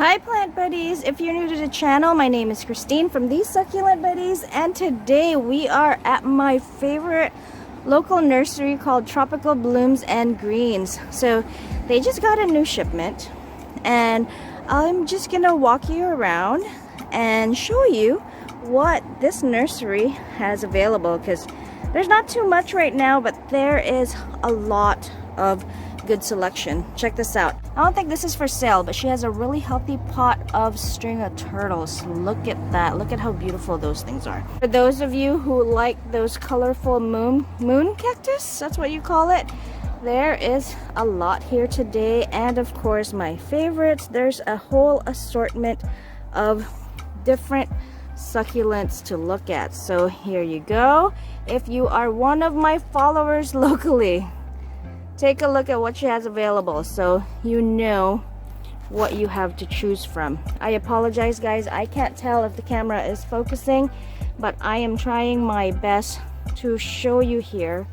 Hi plant buddies, if you're new to the channel, my name is Christine from these Succulent Buddies, and today we are at my favorite local nursery called Tropical Blooms and Greens. So they just got a new shipment and I'm just gonna walk you around and show you what this nursery has available, because there's not too much right now, but there is a lot of good selection. Check this out. I don't think this is for sale, but she has a really healthy pot of string of turtles. Look at that. Look at how beautiful those things are. For those of you who like those colorful moon cactus, that's what you call it, there is a lot here today. And of course, my favorites, there's a whole assortment of different succulents to look at. So here you go. If you are one of my followers locally, take a look at what she has available so you know what you have to choose from. I apologize guys, I can't tell if the camera is focusing, but I am trying my best to show you here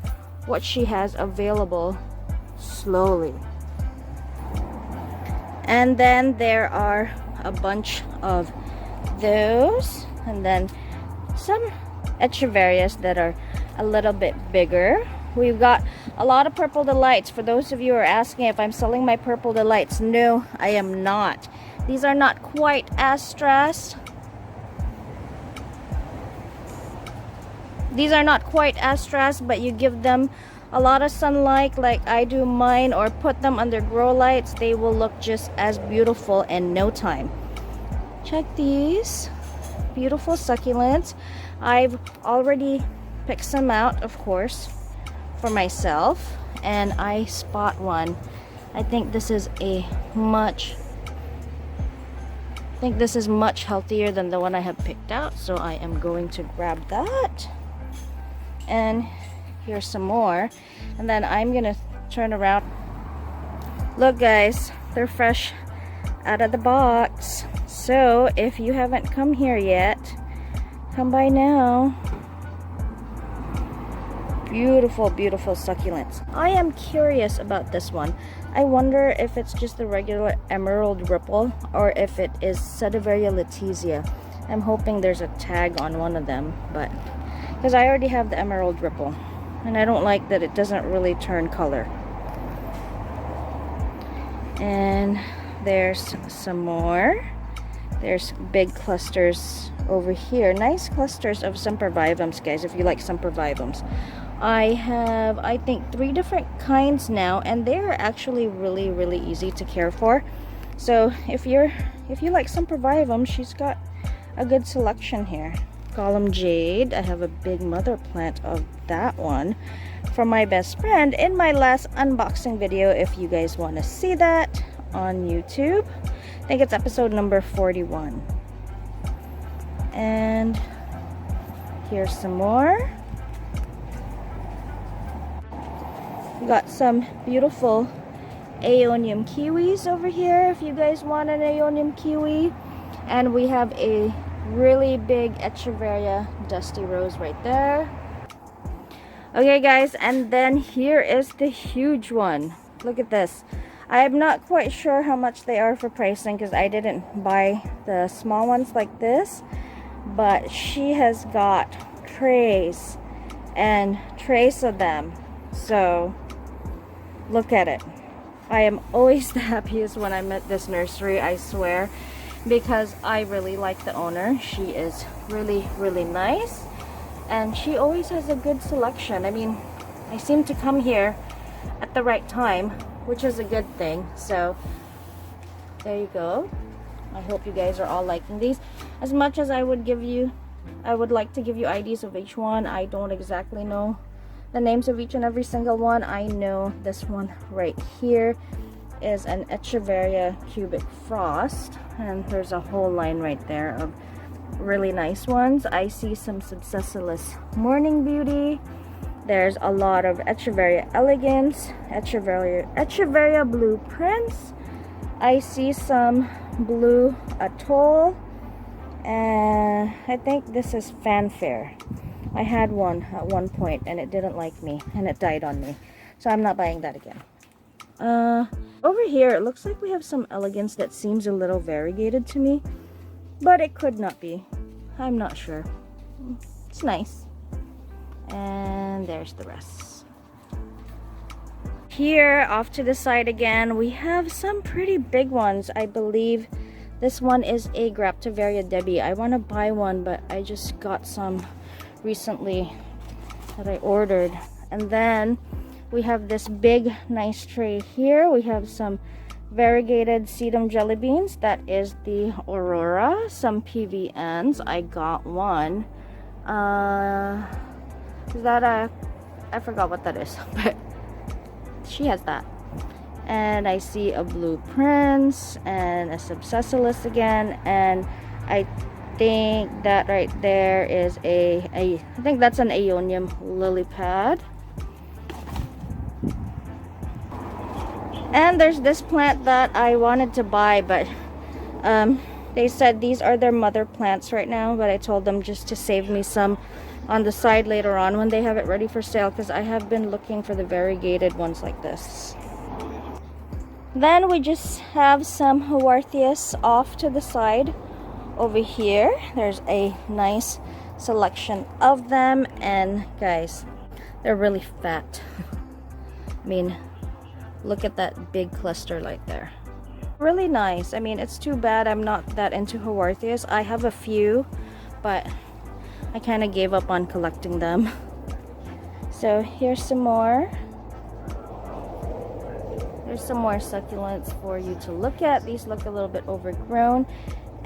what she has available slowly. And then there are a bunch of those, and then some echeverias that are a little bit bigger. We've got a lot of purple delights. For those of you who are asking if I'm selling my purple delights, no, I am not. These are not quite as stressed. These are not quite as stressed, but you give them a lot of sunlight like I do mine, or put them under grow lights, they will look just as beautiful in no time. Check these beautiful succulents. I've already picked some out, of course, for myself, and I spot one. I think this is much healthier than the one I have picked out, so I am going to grab that. And here's some more, and then I'm gonna turn around. Look guys, they're fresh out of the box, so if you haven't come here yet, come by now. Beautiful, beautiful succulents. I am curious about this one. I wonder if it's just the regular emerald ripple or if it is Sedaveria letizia. I'm hoping there's a tag on one of them, but because I already have the emerald ripple and I don't like that it doesn't really turn color. And there's some more. There's big clusters over here. Nice clusters of sempervivums, guys, if you like sempervivums. I have, I think, 3 different kinds now, and they're actually really easy to care for. So if you like sempervivum, she's got a good selection here. Column jade, I have a big mother plant of that one from my best friend in my last unboxing video, if you guys want to see that on YouTube. I think it's episode number 41. And here's some more. We got some beautiful aeonium kiwis over here if you guys want an aeonium kiwi. And we have a really big echeveria dusty rose right there. Okay guys, and then here is the huge one. Look at this. I'm not quite sure how much they are for pricing because I didn't buy the small ones like this, but she has got trays and trays of them. So look at it. I am always the happiest when I'm at this nursery, I swear, because I really like the owner. She is really nice, and she always has a good selection. I mean, I seem to come here at the right time, which is a good thing. So there you go. I hope you guys are all liking these. As much as I would like to give you IDs of each one, I don't exactly know the names of each and every single one. I know this one right here is an Echeveria cubic frost, and there's a whole line right there of really nice ones. I see some Subsessilus morning beauty. There's a lot of Echeveria elegans, Echeveria blue prince. I see some blue atoll, and I think this is fanfare. I had one at one point and it didn't like me and it died on me, so I'm not buying that again. Over here, it looks like we have some elegance that seems a little variegated to me, but it could not be. I'm not sure. It's nice. And there's the rest. Here, off to the side again, we have some pretty big ones. I believe this one is a Graptoveria Debbie. I want to buy one, but I just got some recently that I ordered. And then we have this big nice tray here. We have some variegated sedum jelly beans. That is the Aurora. Some PVNs. I got one. Is that a... I forgot what that is, but she has that. And I see a Blue Prince and a Succulent again, and I think that right there is I think that's an aeonium lily pad. And there's this plant that I wanted to buy, but they said these are their mother plants right now, but I told them just to save me some on the side later on when they have it ready for sale, because I have been looking for the variegated ones like this. Then we just have some haworthias off to the side over here. There's a nice selection of them, and guys, they're really fat. I mean, look at that big cluster right there. Really nice. I mean, it's too bad I'm not that into haworthias. I have a few, but I kind of gave up on collecting them. So here's some more. There's some more succulents for you to look at. These look a little bit overgrown.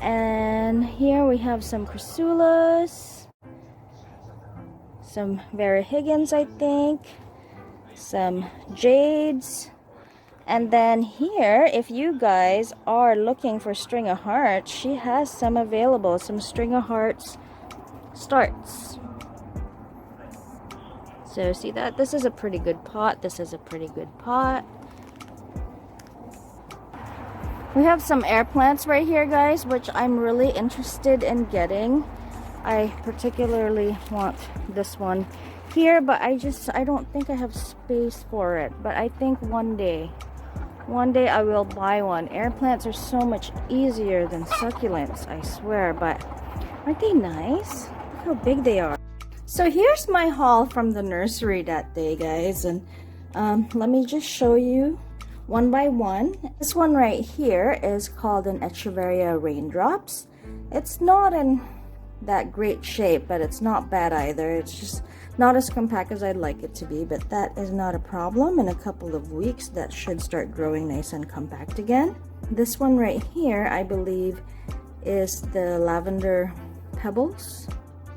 And here we have some crassulas, some Vera Higgins, I think, some jades. And then here, if you guys are looking for string of hearts, she has some available, some string of hearts starts. So see that? This is a pretty good pot. This is a pretty good pot. We have some air plants right here, guys, which I'm really interested in getting. I particularly want this one here, but I don't think I have space for it. But I think one day I will buy one. Air plants are so much easier than succulents, I swear. But aren't they nice? Look how big they are. So here's my haul from the nursery that day, guys, and let me just show you one by one. This one right here is called an Echeveria Raindrops. It's not in that great shape, but it's not bad either. It's just not as compact as I'd like it to be, but that is not a problem. In a couple of weeks, that should start growing nice and compact again. This one right here, I believe, is the Lavender Pebbles,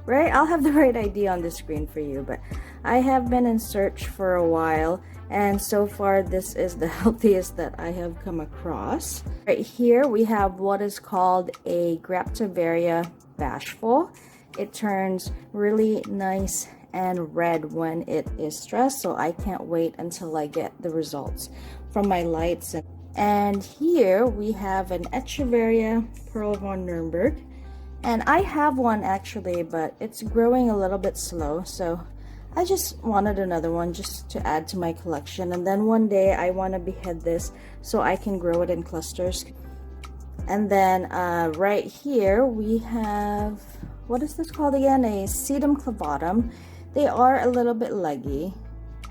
right? I'll have the right idea on the screen for you, but I have been in search for a while, and so far this is the healthiest that I have come across. Right here we have what is called a Graptoveria Bashful. It turns really nice and red when it is stressed, so I can't wait until I get the results from my lights. And here we have an Echeveria Pearl von Nürnberg, and I have one actually, but it's growing a little bit slow, so I just wanted another one just to add to my collection. And then one day I want to behead this so I can grow it in clusters. And then right here we have, what is this called again? A Sedum clavatum. They are a little bit leggy.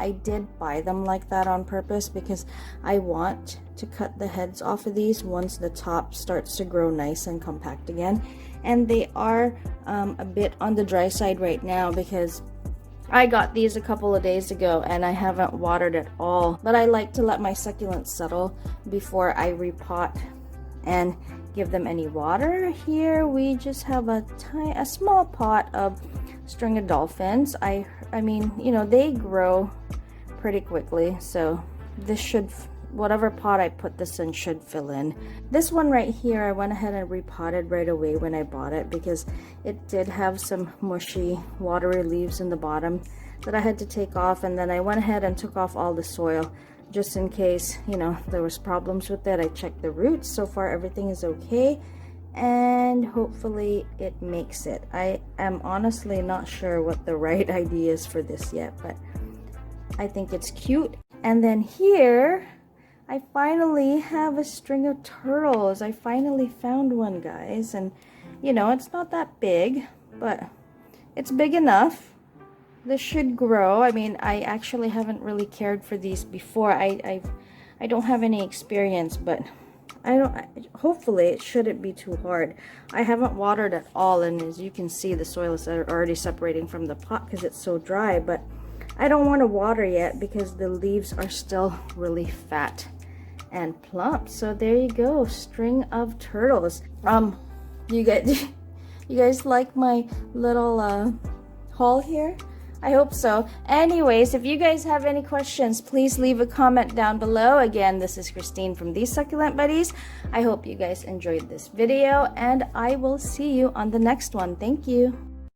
I did buy them like that on purpose because I want to cut the heads off of these once the top starts to grow nice and compact again. And they are a bit on the dry side right now because I got these a couple of days ago and I haven't watered at all. But I like to let my succulents settle before I repot and give them any water. Here we just have a small pot of string of dolphins. I mean, you know, they grow pretty quickly, so this should, whatever pot I put this in should fill in. This one right here, I went ahead and repotted right away when I bought it because it did have some mushy, watery leaves in the bottom that I had to take off, and then I went ahead and took off all the soil just in case, you know, there was problems with it. I checked the roots. So far everything is okay, and hopefully it makes it. I am honestly not sure what the right idea is for this yet, but I think it's cute. And then here I finally have a string of turtles. I finally found one, guys. And, you know, it's not that big, but it's big enough. This should grow. I mean, I actually haven't really cared for these before. I don't have any experience, but hopefully it shouldn't be too hard. I haven't watered at all, and as you can see, the soil is already separating from the pot because it's so dry, but I don't want to water yet because the leaves are still really fat and plump. So there you go, string of turtles. You guys like my little haul here? I hope so. Anyways, if you guys have any questions, please leave a comment down below. Again, this is Christine from These Succulent Buddies. I hope you guys enjoyed this video, and I will see you on the next one. Thank you.